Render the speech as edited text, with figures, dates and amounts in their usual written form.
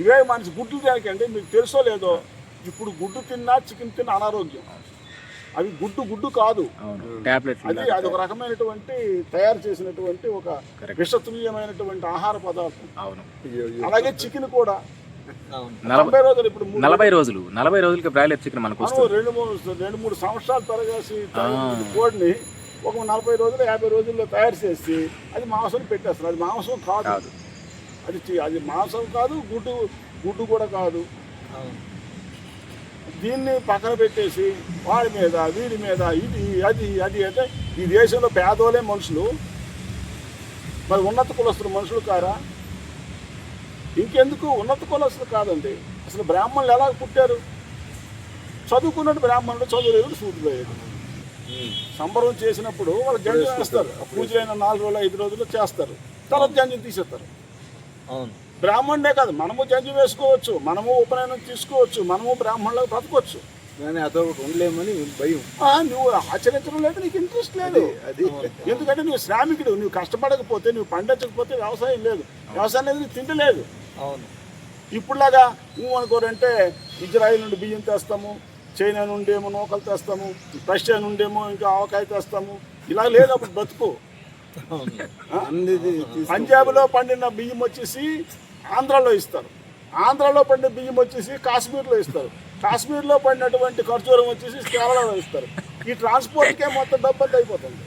ఇవే మనిషి గుడ్లు దానికంటే మీకు తెలుసో లేదో, ఇప్పుడు గుడ్డు తిన్నా చికెన్ తిన్నా అనారోగ్యం. అవి గుడ్డు కాదు, అది ఒక రకమైనటువంటి తయారు చేసినటువంటి ఒక విషతుల్యమైనటువంటి ఆహార పదార్థం. అలాగే చికెన్ కూడా 40 రోజులు, ఇప్పుడు 40 రోజులకి బ్రాయిలర్ చికెన్ మనకు 2-3 సంవత్సరాలు తరగేసి కోడిని ఒక 40 రోజులు 50 రోజుల్లో తయారు చేసి అది మాంసం పెట్టేస్తారు. అది మాంసం కాదు, అది మాంసం కాదు, గుడ్డు కూడా కాదు. దీన్ని పక్కన పెట్టేసి వాడి మీద వీడి మీద ఇది అది అంటే ఈ దేశంలో పేదోలే మనుషులు, మరి ఉన్నత కులస్తులు మనుషులు కారా? ఇంకెందుకు ఉన్నత కులస్తులు కాదండి, అసలు బ్రాహ్మణులు ఎలా పుట్టారు? చదువుకున్నట్టు బ్రాహ్మణులు, చదువులేదు సూదులేదు. సంబరం చేసినప్పుడు వాళ్ళు జంజం వేస్తారు, పూజలైన 4 రోజులు 5 రోజులు చేస్తారు, తర్వాత జంజం తీసేస్తారు. బ్రాహ్మణుడే కాదు, మనము జంజం వేసుకోవచ్చు, మనము ఉపనయనం తీసుకోవచ్చు, మనము బ్రాహ్మణులకు బ్రతకొచ్చు, కానీ అదొకటి ఉండలేమని భయం. నువ్వు ఆచరించడం లేదు, నీకు ఇంట్రెస్ట్ లేదు. ఎందుకంటే నువ్వు శ్రామికుడు, నువ్వు కష్టపడకపోతే, నువ్వు పండించకపోతే వ్యవసాయం లేదు, వ్యవసాయం లేదు, నువ్వు తింటలేదు. ఇప్పుడులాగా నువ్వు అనుకోరంటే ఇజ్రాయిల్ నుండి బియ్యం తెస్తాము, చైనా నుండేమో నూకలు తెస్తాము, రష్యా నుండేమో ఇంకా ఆవకాయ తెస్తాము, ఇలా లేదు అప్పుడు బతుకు. పంజాబ్లో పండిన బియ్యం వచ్చేసి ఆంధ్రాలో ఇస్తారు, ఆంధ్రాలో పండిన బియ్యం వచ్చేసి కాశ్మీర్లో ఇస్తారు, కాశ్మీర్లో పడినటువంటి ఖర్జూరం వచ్చేసి కేరళలో ఇస్తారు. ఈ ట్రాన్స్పోర్ట్కే మొత్తం డబ్బు అయిపోతుంది.